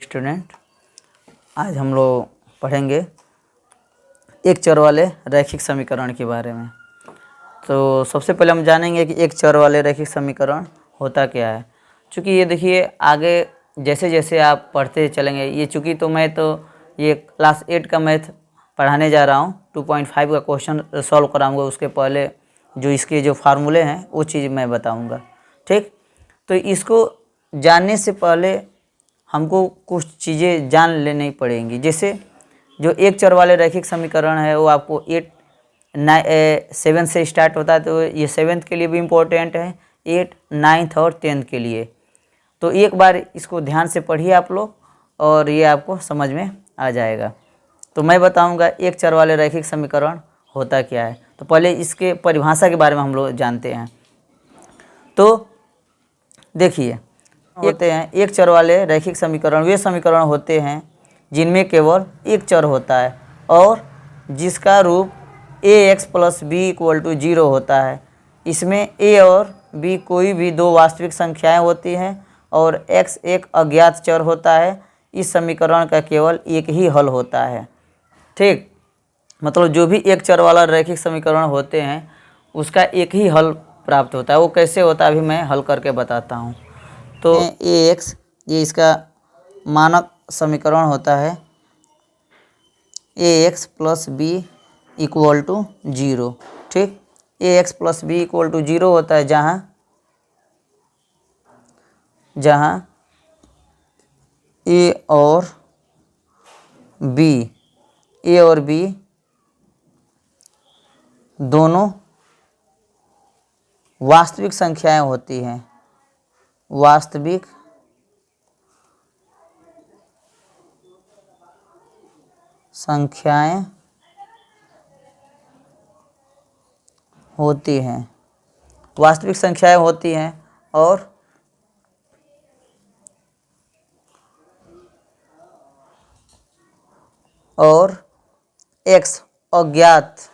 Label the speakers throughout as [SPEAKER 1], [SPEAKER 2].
[SPEAKER 1] Student, आज हम लोग पढ़ेंगे एक चर वाले रैखिक समीकरण के बारे में। तो सबसे पहले हम जानेंगे कि एक चर वाले रैखिक समीकरण होता क्या है। चूँकि ये देखिए आगे जैसे जैसे आप पढ़ते चलेंगे, ये चूँकि ये क्लास 8 का मैथ पढ़ाने जा रहा हूँ, 2.5 का क्वेश्चन सॉल्व कराऊँगा। उसके पहले जो इसके जो फार्मूले हैं वो चीज़ मैं बताऊँगा, ठीक। तो इसको जानने से पहले हमको कुछ चीज़ें जान लेनी पड़ेंगी। जैसे जो एक चर वाले रैखिक समीकरण है वो आपको 7 से स्टार्ट होता है, तो ये 7th के लिए भी इम्पोर्टेंट है, 8, 9th और 10th के लिए। तो एक बार इसको ध्यान से पढ़िए आप लोग और ये आपको समझ में आ जाएगा। तो मैं बताऊंगा एक चर वाले रैखिक समीकरण होता क्या है। तो पहले इसके परिभाषा के बारे में हम लोग जानते हैं। तो देखिए, होते हैं एक चर वाले रैखिक समीकरण वे समीकरण होते हैं जिनमें केवल एक चर होता है और जिसका रूप ax + b = 0 होता है। इसमें a और b कोई भी दो वास्तविक संख्याएं होती हैं और x एक अज्ञात चर होता है। इस समीकरण का केवल एक ही हल होता है, ठीक। मतलब जो भी एक चर वाला रैखिक समीकरण होते हैं उसका एक ही हल प्राप्त होता है। वो कैसे होता है अभी मैं हल करके बताता हूँ। तो ax ये इसका मानक समीकरण होता है, ax + b = 0, ठीक। ax + b = 0 होता है जहाँ a और b दोनों वास्तविक संख्याएं होती हैं, वास्तविक संख्याएं होती हैं, वास्तविक संख्याएं होती हैं और x अज्ञात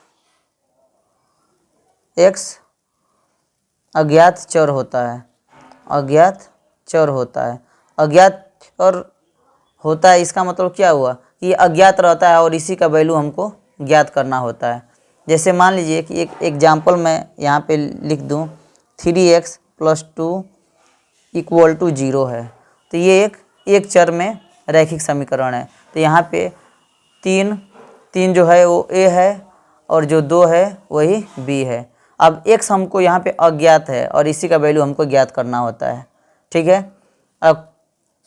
[SPEAKER 1] चर होता है, अज्ञात चर होता है। इसका मतलब क्या हुआ कि अज्ञात रहता है और इसी का वैल्यू हमको ज्ञात करना होता है। जैसे मान लीजिए कि एक एग्जाम्पल मैं यहाँ पे लिख दूँ, 3x + 2 = 0 है। तो ये एक चर में रैखिक समीकरण है। तो यहाँ पे तीन जो है वो a है और जो 2 है वही b है। अब x हमको यहाँ पे अज्ञात है और इसी का वैल्यू हमको ज्ञात करना होता है, ठीक है। अब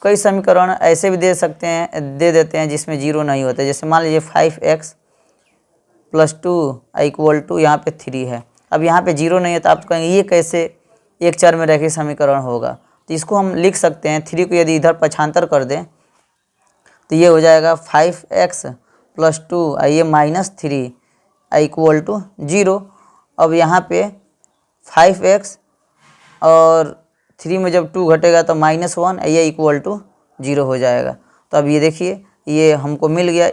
[SPEAKER 1] कई समीकरण ऐसे भी दे देते हैं जिसमें 0 नहीं होता। जैसे मान लीजिए 5x + 2 = यहाँ पे 3 है। अब यहाँ पे 0 नहीं है तो आप कहेंगे ये कैसे एक चर में रैखिक समीकरण होगा। तो इसको हम लिख सकते हैं, 3 को यदि इधर पक्षांतर कर दें तो ये हो जाएगा 5x + 2 ये -3 = 0। अब यहाँ पे 5x और 3 में जब 2 घटेगा तो -1 ये = 0 हो जाएगा। तो अब ये देखिए ये हमको मिल गया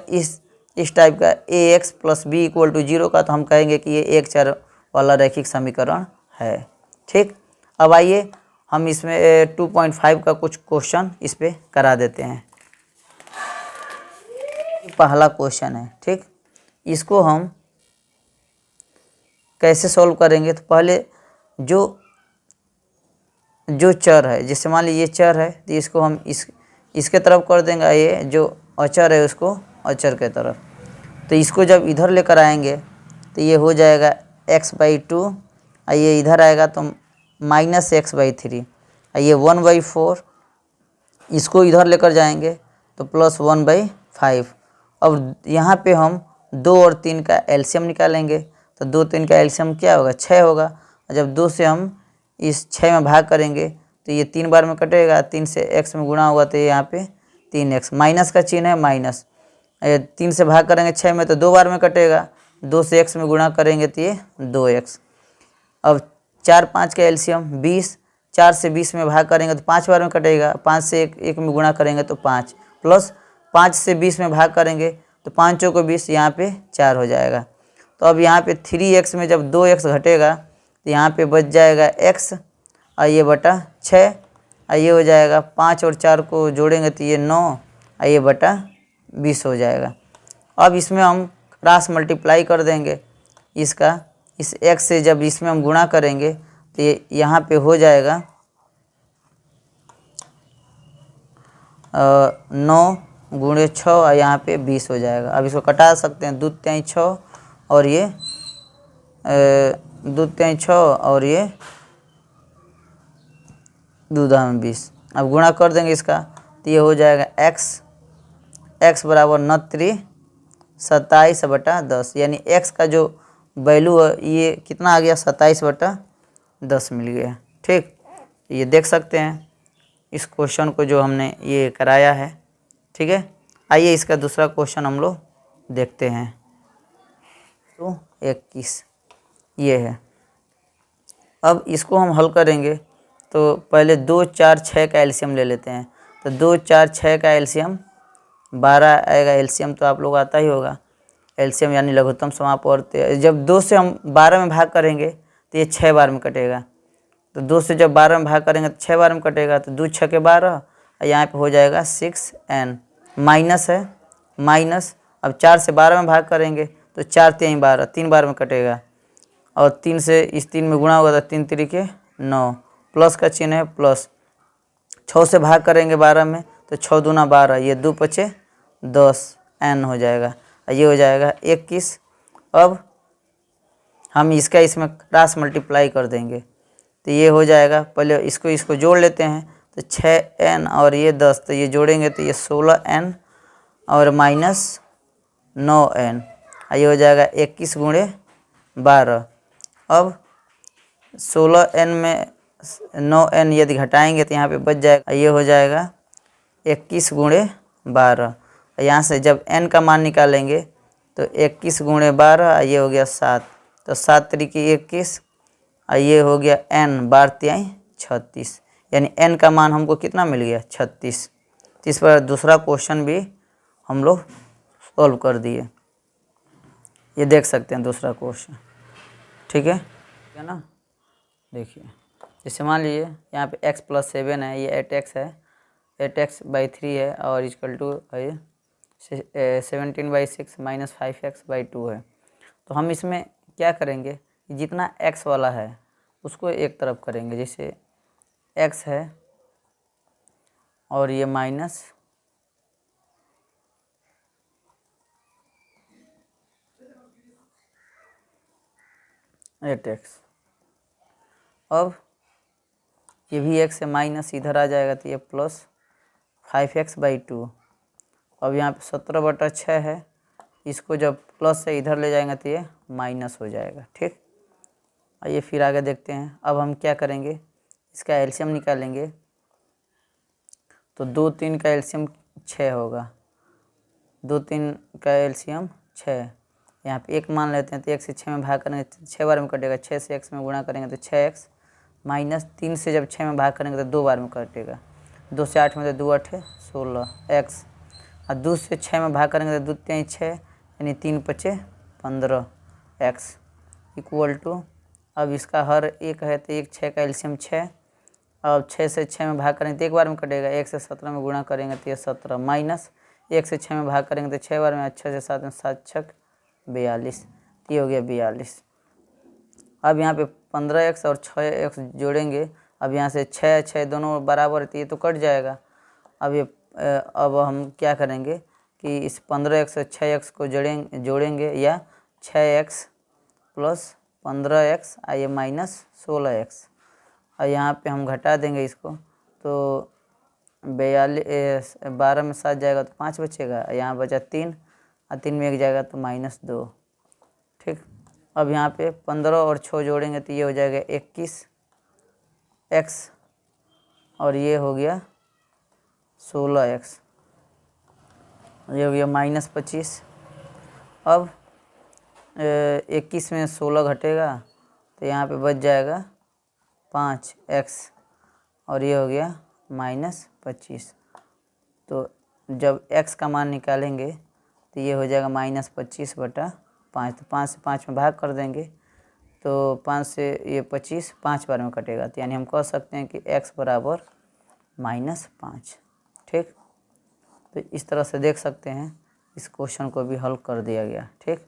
[SPEAKER 1] इस टाइप का ax + b = 0 का। तो हम कहेंगे कि ये एक चर वाला रैखिक समीकरण है, ठीक। अब आइए हम इसमें 2.5 का कुछ क्वेश्चन इस पे करा देते हैं। पहला क्वेश्चन है, ठीक। इसको हम कैसे सॉल्व करेंगे। तो पहले जो चर है, जैसे मान लीजिए ये चर है तो इसको हम इसके तरफ कर देंगे, ये जो अचर है उसको अचर के तरफ। तो इसको जब इधर लेकर आएंगे तो ये हो जाएगा x/2, ये इधर आएगा तो -x/3, ये 1/4। इसको इधर लेकर जाएंगे तो +1/5। अब यहाँ पे हम 2 और 3 का एलसीएम निकालेंगे। तो 2 3 का एलसीएम क्या होगा, 6 होगा। और जब 2 से हम इस 6 में भाग करेंगे तो ये 3 बार में कटेगा, 3 से x में गुणा होगा तो ये यहाँ पे 3x, माइनस का चिन्ह है माइनस। 3 से भाग करेंगे 6 में तो 2 बार में कटेगा, 2 से x में गुणा करेंगे तो ये 2x। अब 4 5 का एलसीएम 20, 4 से 20 में भाग करेंगे तो 5 बार में कटेगा, 5 से 1 में गुणा करेंगे तो 5, प्लस 5 से 20 में भाग करेंगे तो 5 चौको 20, यहाँ पे 4 हो जाएगा। तो अब यहाँ पे 3x में जब 2x घटेगा तो यहाँ पे बच जाएगा x और ये बटा 6, ये हो जाएगा 5 और 4 को जोड़ेंगे तो ये 9 ये बटा 20 हो जाएगा। अब इसमें हम क्रॉस मल्टीप्लाई कर देंगे इसका, इस x से जब इसमें हम गुणा करेंगे तो ये यहाँ पे हो जाएगा 9 गुणे 6 और यहाँ पे 20 हो जाएगा। अब इसको कटा सकते हैं, 2 तिहाई 6 और ये 2 तिहाई 6 और ये 2 दाम 20। अब गुणा कर देंगे इसका तो ये हो जाएगा x बराबर 29 27/10, यानी x का जो वैल्यू है ये कितना आ गया 27/10 मिल गया। ठीक, ये देख सकते हैं इस क्वेश्चन को जो हमने ये कराया है। ठीक है, आइए इसका दूसरा क्वेश्चन हम लोग देखते हैं। तो 21 ये है। अब इसको हम हल करेंगे तो पहले 2 4 6 का एलसीएम ले लेते हैं। तो 2 4 6 का एलसीएम 12 आएगा। एलसीएम तो आप लोग आता ही होगा, एलसीएम यानी लघुत्तम समापवर्ती। जब 2 से हम 12 में भाग करेंगे तो ये 6 बार में कटेगा। तो 2 से जब 12 में भाग करेंगे तो 6 बार में कटेगा। तो 2 6 के 12, यहाँ पे हो जाएगा 6n। माइनस है, माइनस अब 4 से 12 में भाग करेंगे तो 4 3 12, 3 बार में कटेगा। और 3 से इस 3 में गुणा होगा तो 3 3 9, प्लस का चिन्ह है प्लस। 6 से भाग करेंगे 12 में तो 6 दूना 12, ये 2 5 10 n हो जाएगा। ये हो जाएगा 21। अब हम इसमें क्रॉस मल्टीप्लाई कर देंगे तो ये हो जाएगा, पहले इसको जोड़ लेते हैं। तो 6n और ये 10, तो ये जोड़ेंगे तो ये 16n और माइनस 9n, ये हो जाएगा 21 गुणे 12। अब 16n में 9n यदि घटाएंगे तो यहाँ पे बच जाएगा, ये हो जाएगा 21 गुणे 12। यहाँ से जब n का मान निकालेंगे तो 21 गुणे 12, ये हो गया 7, तो 7 त्रिकी 21, ये हो गया n 12 तिहाई 36, यानी n का मान हमको कितना मिल गया 36। तो इस पर दूसरा क्वेश्चन भी हम लोग सॉल्व कर दिए, ये देख सकते हैं दूसरा क्वेश्चन। ठीक है ना, देखिए जैसे मान लीजिए यहाँ पे x + 7 है, ये 8x है, 8x/3 है और इक्वल टू 17/6 - 5x/2 है। तो हम इसमें क्या करेंगे, जितना x वाला है उसको एक तरफ करेंगे। जैसे x है और ये माइनस 8x, अब ये भी x से माइनस इधर आ जाएगा तो ये प्लस 5x/2। अब यहाँ पे 17/6 है, इसको जब प्लस से इधर ले जाएंगे तो ये माइनस हो जाएगा। ठीक, आइए फिर आगे देखते हैं। अब हम क्या करेंगे, इसका एलसीएम निकालेंगे। तो 2 3 का एलसीएम 6 होगा, 2 3 का एलसीएम 6। यहाँ पे 1 मान लेते हैं तो 1 से 6 में भाग करेंगे तो 6 बार में कटेगा। 6 से x में गुणा करेंगे तो 6x, माइनस 3 से जब 6 में भाग करेंगे तो 2 बार में कटेगा। 2 से 8 में तो 2 8 16x, और 2 से 6 में भाग करेंगे तो 2 3 6, यानी 3 5 15x इक्वल टू, अब इसका हर एक है तो 1 6 का एलसीएम 6। अब 6 से 6 में भाग करेंगे तो 1 बार में कटेगा। 1 से 17 में गुणा करेंगे तो ये 17, माइनस 1 से 6 में भाग करेंगे तो 6 बार में, 6 से 7 में 7 6 42, ये हो गया 42। अब यहाँ पे 15x और 6x जोड़ेंगे। अब यहाँ से 6 6 दोनों बराबर है तो ये तो कट जाएगा। अब हम क्या करेंगे कि इस 15x और 6x को जोड़ेंगे, या 6x + 15x ये माइनस 16x, और यहाँ पे हम घटा देंगे इसको तो 42, 12 में 7 जाएगा तो 5 बचेगा, यहाँ बचा 3, और 3 में 1 जाएगा तो -2। ठीक, अब यहाँ पे 15 और 6 जोड़ेंगे तो ये हो जाएगा 21x, और ये हो गया 16x, ये हो गया -25। अब 21 में 16 घटेगा तो यहाँ पे बच जाएगा 5x, और ये हो गया -25। तो जब x का मान निकालेंगे तो ये हो जाएगा -25/5। तो 5 से 5 में भाग कर देंगे तो 5 से ये 25 5 बार में कटेगा, तो यानी हम कह सकते हैं कि x बराबर -5। ठीक, तो इस तरह से देख सकते हैं, इस क्वेश्चन को भी हल कर दिया गया। ठीक।